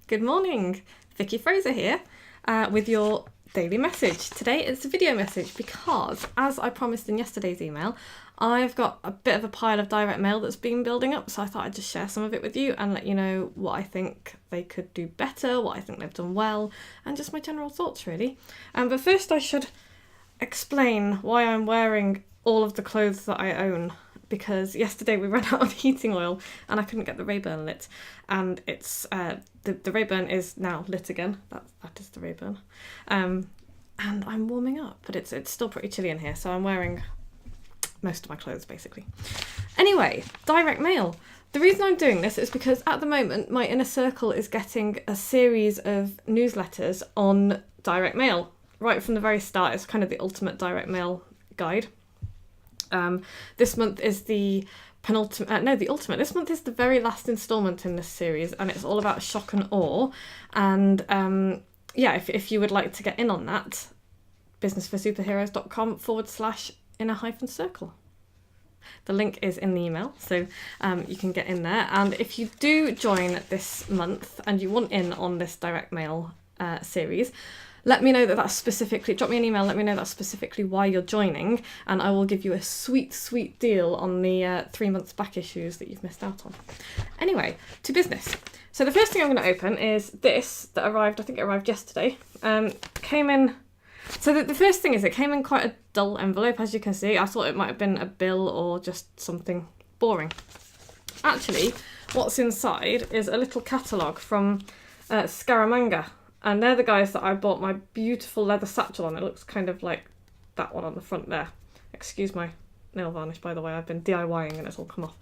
Good morning, Vicky Fraser here with your daily message. Today it's a video message because, as I promised in yesterday's email, I've got a bit of a pile of direct mail that's been building up, so I thought I'd just share some of it with you and let you know what I think they could do better, what I think they've done well, and just my general thoughts really. But first I should explain why I'm wearing all of the clothes that I own, because yesterday we ran out of heating oil and I couldn't get the Rayburn lit, and it's the Rayburn is now lit again. That is the Rayburn, and I'm warming up, but it's still pretty chilly in here, so I'm wearing most of my clothes basically. Anyway, direct mail. The reason I'm doing this is because at the moment my inner circle is getting a series of newsletters on direct mail right from the very start. It's kind of the ultimate direct mail guide. This month is the ultimate. This month is the very last instalment in this series, and it's all about shock and awe. And if you would like to get in on that, businessforsuperheroes.com/inner-circle. The link is in the email, so you can get in there. And if you do join this month and you want in on this direct mail series, let me know that's specifically, drop me an email, let me know that's specifically why you're joining, and I will give you a sweet, sweet deal on the 3 months back issues that you've missed out on. Anyway, to business. So the first thing I'm going to open is this that arrived, I think it arrived yesterday. Came in, so the first thing is it came in quite a dull envelope, as you can see. I thought it might have been a bill or just something boring. Actually, what's inside is a little catalogue from Scaramanga. And they're the guys that I bought my beautiful leather satchel on. It looks kind of like that one on the front there. Excuse my nail varnish, by the way. I've been DIYing and it's all come off.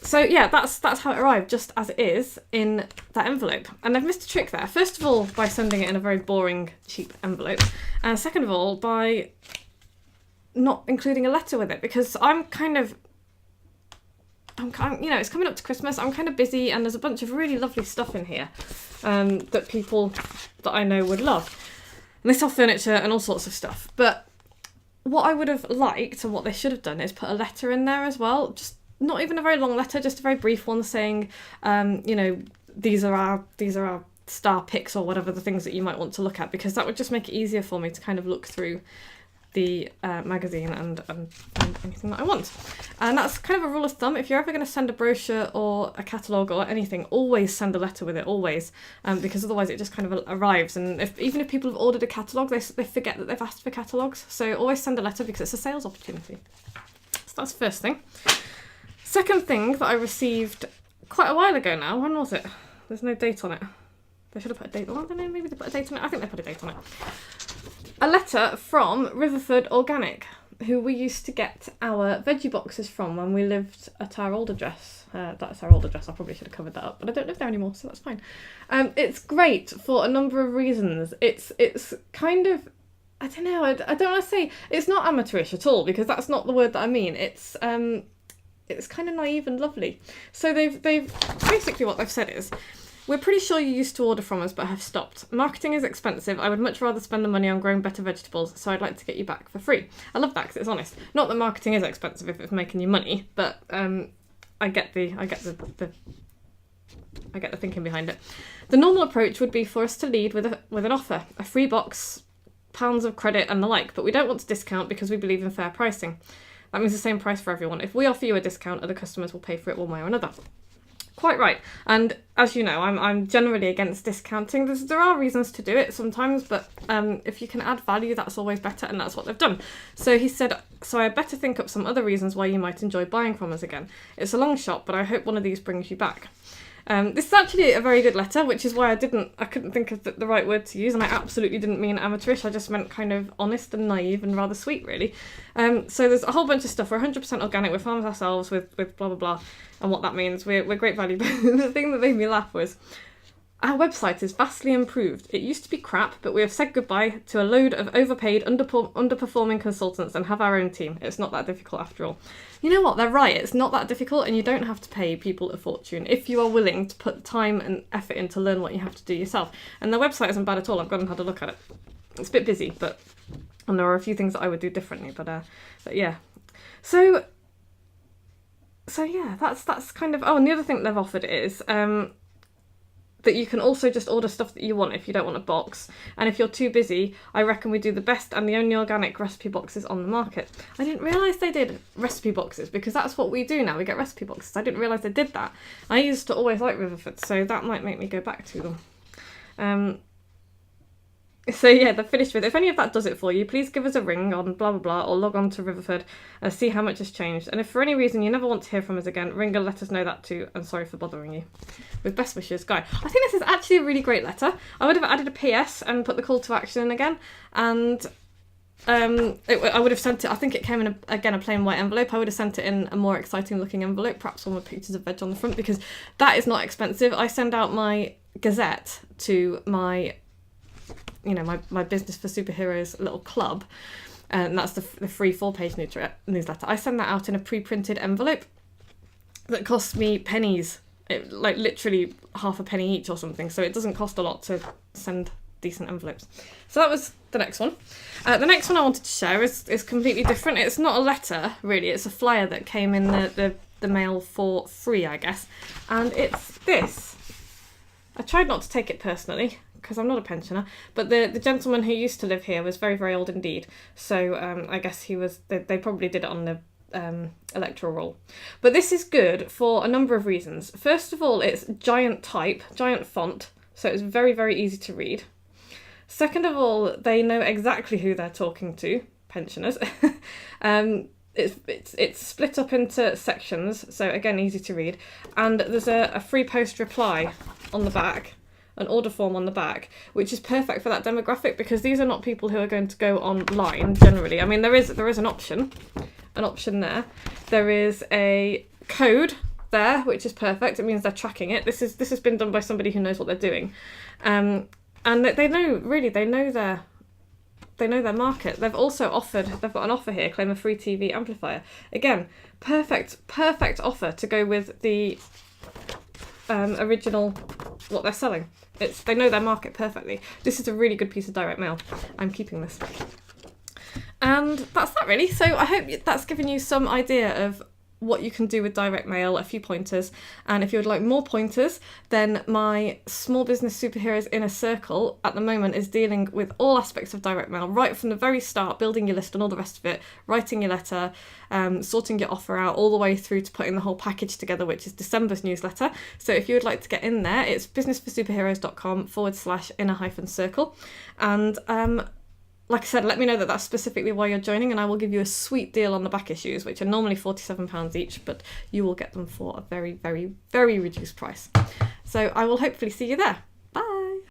So yeah, that's how it arrived, just as it is in that envelope. And they've missed a trick there. First of all, by sending it in a very boring, cheap envelope. And second of all, by not including a letter with it, because it's coming up to Christmas. I'm kind of busy, and there's a bunch of really lovely stuff in here that people that I know would love. And they sell furniture and all sorts of stuff. But what I would have liked, and what they should have done, is put a letter in there as well. Just not even a very long letter, just a very brief one saying, these are our star picks or whatever, the things that you might want to look at, because that would just make it easier for me to kind of look through the magazine and anything that I want. And that's kind of a rule of thumb. If you're ever going to send a brochure or a catalogue or anything, always send a letter with it, always, because otherwise it just kind of arrives, and even if people have ordered a catalogue, they forget that they've asked for catalogues. So always send a letter, because it's a sales opportunity. So that's the first thing. Second thing that I received quite a while ago now. When was it? There's no date on it. They should have put a date on it. I don't know, maybe they put a date on it. I think they put a date on it. A letter from Riverford Organic, who we used to get our veggie boxes from when we lived at our old address. That's our old address. I probably should have covered that up, but I don't live there anymore, so that's fine. It's great for a number of reasons. It's kind of, I don't know, I don't want to say, it's not amateurish at all, because that's not the word that I mean. It's kind of naive and lovely. So they've basically, what they've said is, we're pretty sure you used to order from us but have stopped. Marketing is expensive. I would much rather spend the money on growing better vegetables, so I'd like to get you back for free. I love that because it's honest. Not that marketing is expensive if it's making you money, but I get the thinking behind it. The normal approach would be for us to lead with an offer, a free box, pounds of credit and the like, but we don't want to discount because we believe in fair pricing. That means the same price for everyone. If we offer you a discount, other customers will pay for it one way or another. Quite right. And as you know, I'm generally against discounting. There are reasons to do it sometimes, but if you can add value, that's always better, and that's what they've done. So he said, so I better think up some other reasons why you might enjoy buying from us again. It's a long shot, but I hope one of these brings you back. This is actually a very good letter, which is why I couldn't think of the right word to use, and I absolutely didn't mean amateurish. I just meant kind of honest and naive and rather sweet, really. So there's a whole bunch of stuff. We're 100% organic. We're farmers ourselves with blah blah blah, and what that means. We're great value. But the thing that made me laugh was, our website is vastly improved. It used to be crap, but we have said goodbye to a load of overpaid, underperforming consultants and have our own team. It's not that difficult after all. You know what? They're right. It's not that difficult, and you don't have to pay people a fortune if you are willing to put time and effort in to learn what you have to do yourself. And their website isn't bad at all. I've gone and had a look at it. It's a bit busy, and there are a few things that I would do differently, but yeah. So yeah, that's kind of... Oh, and the other thing they've offered is... that you can also just order stuff that you want if you don't want a box. And if you're too busy, I reckon we do the best and the only organic recipe boxes on the market. I didn't realise they did recipe boxes, because that's what we do now. We get recipe boxes. I didn't realise they did that. I used to always like Riverford, so that might make me go back to them. So yeah, they're finished with. If any of that does it for you, please give us a ring on blah blah blah, or log on to Riverford and see how much has changed. And if for any reason you never want to hear from us again, ring and let us know that too. And sorry for bothering you. With best wishes, Guy. I think this is actually a really great letter. I would have added a PS and put the call to action in again, and I would have sent it. I think it came in a plain white envelope. I would have sent it in a more exciting looking envelope, perhaps one with pictures of veg on the front, because that is not expensive. I send out my Gazette to my my Business for Superheroes little club, and that's the free 4-page newsletter. I send that out in a pre-printed envelope that costs me pennies, like literally half a penny each or something, so it doesn't cost a lot to send decent envelopes. So that was the next one. The next one I wanted to share is completely different. It's not a letter, really. It's a flyer that came in the mail for free, I guess, and it's this. I tried not to take it personally, because I'm not a pensioner, but the gentleman who used to live here was very, very old indeed. So I guess they probably did it on the electoral roll. But this is good for a number of reasons. First of all, it's giant type, giant font, so it's very, very easy to read. Second of all, they know exactly who they're talking to, pensioners. It's split up into sections, so again, easy to read. And there's a free post reply on the back, an order form on the back, which is perfect for that demographic, because these are not people who are going to go online generally. I mean, there is an option there. There is a code there, which is perfect. It means they're tracking it. This has been done by somebody who knows what they're doing, and they know their market. They've got an offer here, claim a free TV amplifier. Again, perfect offer to go with the original, what they're selling. They know their market perfectly. This is a really good piece of direct mail. I'm keeping this. And that's that really. So I hope that's given you some idea of what you can do with direct mail, a few pointers. And if you would like more pointers, then my Small Business Superheroes Inner Circle at the moment is dealing with all aspects of direct mail, right from the very start, building your list and all the rest of it, writing your letter, sorting your offer out, all the way through to putting the whole package together, which is December's newsletter. So if you would like to get in there, it's businessforsuperheroes.com/inner-circle. And like I said, let me know that that's specifically why you're joining, and I will give you a sweet deal on the back issues, which are normally £47 each, but you will get them for a very, very, very reduced price. So I will hopefully see you there.